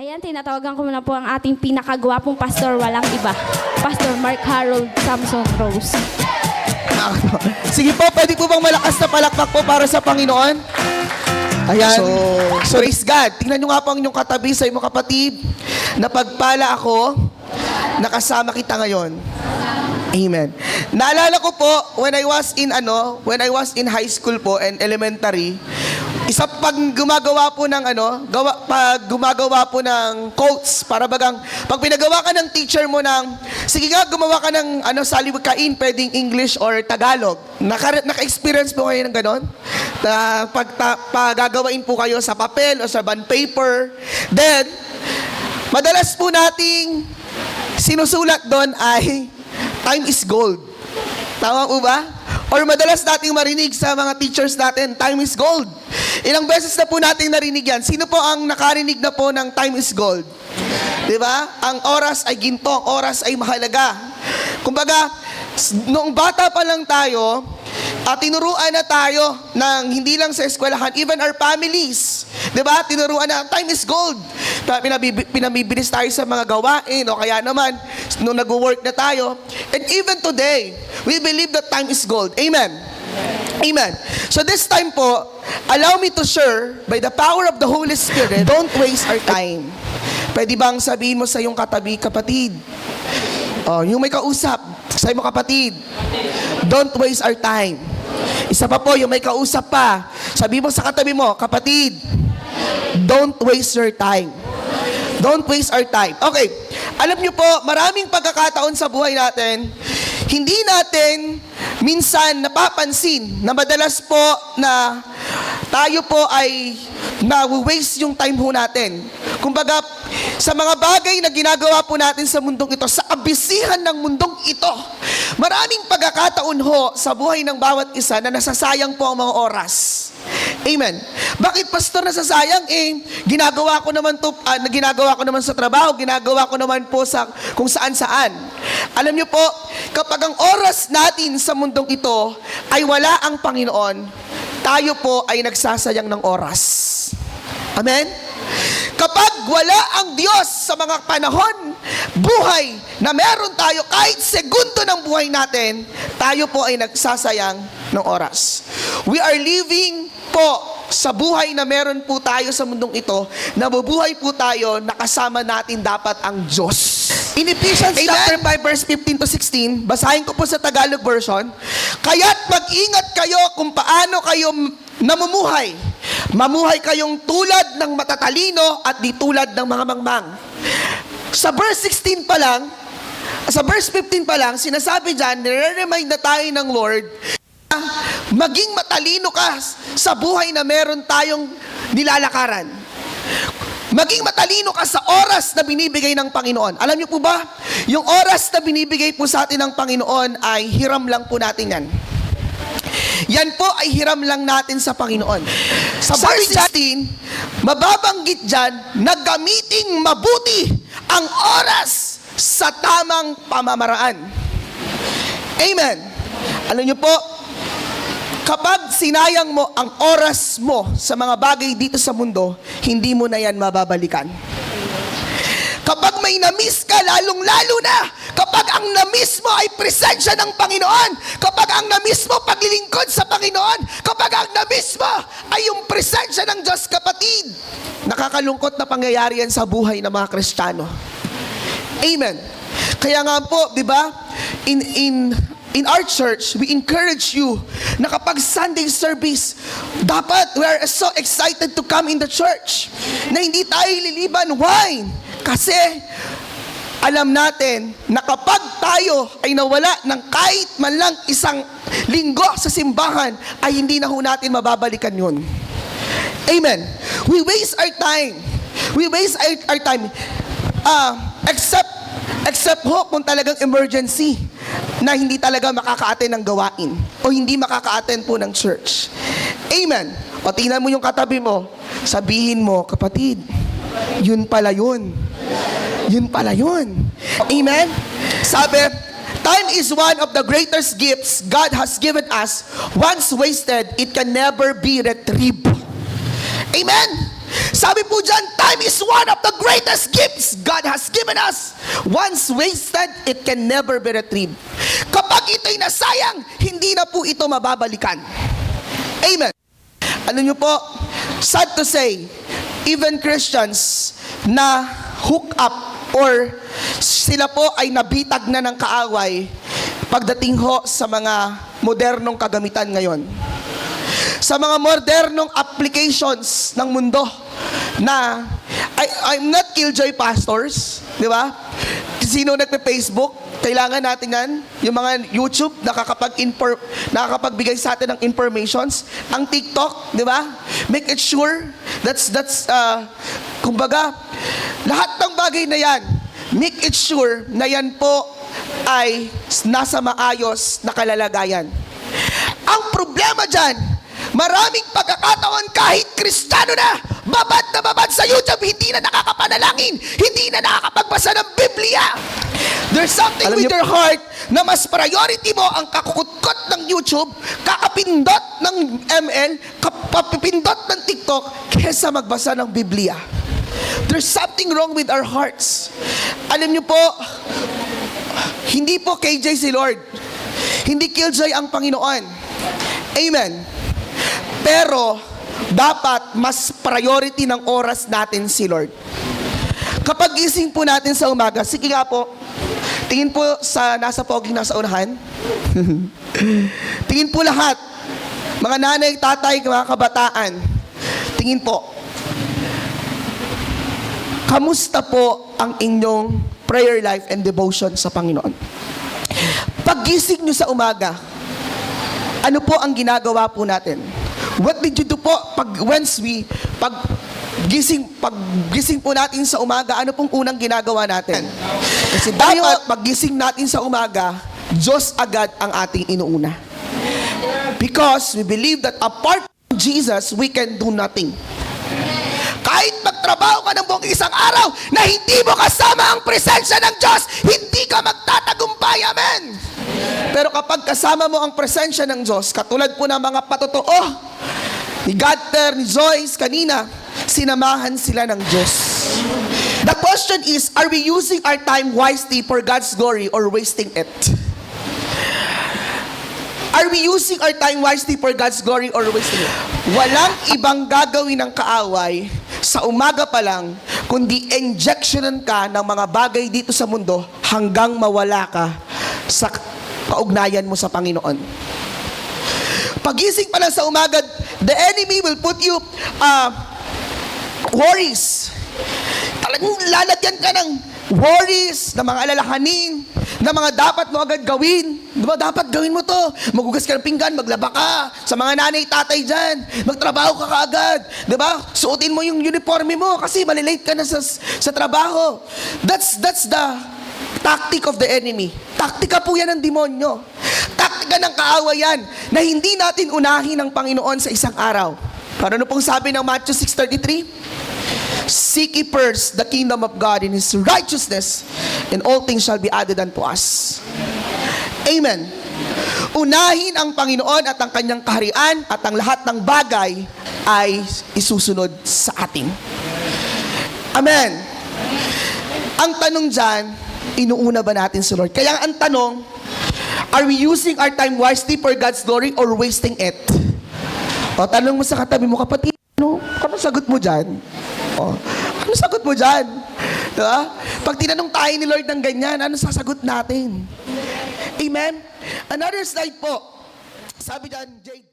Ayan, tinatawagan ko muna po ang ating pinakagwapong pastor, walang iba. Pastor Mark Harold Samson Rose. Sige po, pwede po bang malakas na palakpak po para sa Panginoon? Ayan. So praise God. Tingnan nyo nga po ang inyong katabi sa inyong kapatid. Napagpala ako, nakasama kita ngayon. Amen. Naalala ko po, when I was in high school po and elementary, pag gumagawa po ng gumagawa po ng quotes, para bagang, pag pinagawa ka ng teacher mo ng, sige nga, gumawa ka ng salikain, pwedeng English or Tagalog. Naka-experience po kayo ng ganon? Gagawain po kayo sa papel o sa bond paper. Then, madalas po nating sinusulat doon ay, time is gold. Tama po ba? Or madalas nating marinig sa mga teachers natin, time is gold. Ilang beses na po nating narinig yan. Sino po ang nakarinig na po ng time is gold? Diba? Ang oras ay ginto, ang oras ay mahalaga. Kumbaga, noong bata pa lang tayo, tinuruan na tayo ng hindi lang sa eskwelahan, even our families. Diba? Tinuruan na, time is gold. Pinamibilis tayo sa mga gawain, o kaya naman, nung nag-work na tayo. And even today, we believe that time is gold. Amen. Amen. So this time po, allow me to share, by the power of the Holy Spirit, don't waste our time. Pwede bang sabihin mo sa iyong katabi, kapatid? Yung may kausap, sa iyong kapatid, don't waste our time. Isa pa po, yung may kausap pa, sabihin mo sa katabi mo, kapatid, don't waste your time. Don't waste our time. Okay, alam niyo po, maraming pagkakataon sa buhay natin, hindi natin minsan napapansin na madalas po na tayo po ay na-waste yung time ho natin. Kumbaga, sa mga bagay na ginagawa po natin sa mundong ito, sa kabisihan ng mundong ito, maraming pagkakataon ho sa buhay ng bawat isa na nasasayang po ang mga oras. Amen. Bakit, pastor, nasasayang? Ginagawa ko naman to, ginagawa ko naman sa trabaho, ginagawa ko naman po sa kung saan-saan. Alam niyo po, kapag ang oras natin sa mundong ito ay wala ang Panginoon, tayo po ay nagsasayang ng oras. Amen? Kapag wala ang Diyos sa mga panahon, buhay na meron tayo, kahit segundo ng buhay natin, tayo po ay nagsasayang ng oras. We are living po sa buhay na meron po tayo sa mundong ito, nabubuhay po tayo, nakasama natin dapat ang Diyos. In Ephesians chapter 5 verse 15 to 16, basahin ko po sa Tagalog version, kaya't mag-ingat kayo kung paano kayo namumuhay. Mamuhay kayong tulad ng matatalino at di tulad ng mga mangmang. Sa verse 16 pa lang, sa verse 15 pa lang, sinasabi dyan, nire-remind na tayo ng Lord, maging matalino ka sa buhay na meron tayong nilalakaran. Maging matalino ka sa oras na binibigay ng Panginoon. Alam niyo po ba, yung oras na binibigay po sa atin ng Panginoon ay hiram lang po natin yan. Yan po ay hiram lang natin sa Panginoon. Sa verse 16, mababanggit dyan na gamiting mabuti ang oras sa tamang pamamaraan. Amen. Alam niyo po, kapag sinayang mo ang oras mo sa mga bagay dito sa mundo, hindi mo na yan mababalikan. Kapag may na-miss ka, lalong-lalo na, kapag ang na-miss mo ay presensya ng Panginoon, kapag ang na-miss mo paglilingkod sa Panginoon, kapag ang na-miss mo ay yung presensya ng Diyos, kapatid, nakakalungkot na pangyayari yan sa buhay ng mga Kristiyano. Amen. Kaya nga po, di ba, in our church, we encourage you na kapag Sunday service, dapat we are so excited to come in the church na hindi tayo liliban. Why? Kasi alam natin na kapag tayo ay nawala ng kahit man lang isang linggo sa simbahan, ay hindi na ho natin mababalikan yun. Amen. We waste our time. We waste our time. Except ho kung talagang emergency na hindi talaga makaka-attend ng gawain o hindi makaka-attend po ng church. Amen. O tingnan mo yung katabi mo, sabihin mo, kapatid, yun pala yun. Yun pala yun. Amen? Sabi, time is one of the greatest gifts God has given us. Once wasted, it can never be retrieved. Amen? Sabi po dyan, time is one of the greatest gifts God has given us. Once wasted, it can never be retrieved. Kapag ito'y nasayang, hindi na po ito mababalikan. Amen. Ano nyo po? Sad to say, even Christians na hook up or sila po ay nabitag na ng kaaway pagdating ho sa mga modernong kagamitan ngayon. Sa mga modernong applications ng mundo na I'm not killjoy pastors, di ba? Sino nagpe-Facebook? Kailangan natin yan. Yung mga YouTube nakakapagbigay sa atin ng informations. Ang TikTok, di ba? Make it sure kumbaga, lahat ng bagay na yan, make it sure na yan po ay nasa maayos na kalalagayan. Ang problema dyan, maraming pagkakataon kahit Kristiyano na babad sa YouTube, hindi na nakakapanalangin, hindi na nakakapagbasa ng Biblia. There's something with your heart na mas priority mo ang kakukutkot ng YouTube, kakapindot ng ML, kapapindot ng TikTok, kesa magbasa ng Biblia. There's something wrong with our hearts. Alam niyo po, hindi po KJ si Lord. Hindi killjoy ang Panginoon. Amen. Pero, dapat mas priority ng oras natin si Lord. Kapag gising po natin sa umaga, sige nga po, tingin po sa nasa poging nasa unahan. Tingin po lahat, mga nanay, tatay, mga kabataan, tingin po, kamusta po ang inyong prayer life and devotion sa Panginoon? Paggising nyo sa umaga, ano po ang ginagawa po natin? What did you do po paggising po natin sa umaga, ano pong unang ginagawa natin? Kasi dapat paggising natin sa umaga, Diyos agad ang ating inuuna. Because we believe that apart from Jesus, we can do nothing. Kahit magtrabaho ka ng buong isang araw na hindi mo kasama ang presensya ng Diyos, hindi ka magtatagumpay. Amen. Pero kapag kasama mo ang presensya ng Diyos, katulad po ng mga patotoo ni Godter, ni Joyce kanina, sinamahan sila ng Diyos. The question is, are we using our time wisely for God's glory or wasting it? Are we using our time wisely for God's glory or wasting it? Walang ibang gagawin ng kaaway sa umaga pa lang, kundi injectionan ka ng mga bagay dito sa mundo hanggang mawala ka sa kaugnayan mo sa Panginoon. Pagising pa lang sa umaga, the enemy will put you worries. Talagang lalagyan ka ng worries, na mga alalahanin, na mga dapat mo agad gawin. Diba, dapat gawin mo to. Magugas ka ng pinggan, maglaba ka. Sa mga nanay, tatay dyan, magtrabaho ka kaagad. Diba? Suotin mo yung uniforme mo kasi malilate ka na sa trabaho. That's the tactic of the enemy. Taktika po yan ng demonyo. Taktika ng kaawayan na hindi natin unahin ang Panginoon sa isang araw. Para ano pong sabi ng Matthew 6:33? Seek ye first the kingdom of God and His righteousness, and all things shall be added unto us. Amen. Unahin ang Panginoon at ang Kanyang kaharian at ang lahat ng bagay ay isusunod sa atin. Amen. Ang tanong dyan, inuuna ba natin si Lord? Kaya ang tanong, are we using our time wisely for God's glory or wasting it? O, tanong mo sa katabi mo, kapatid, ano sagot mo dyan? O, ano sagot mo dyan? Diba? Pag tinanong tayo ni Lord ng ganyan, ano sasagot natin? Amen? Another slide po. Sabi dyan, Jade.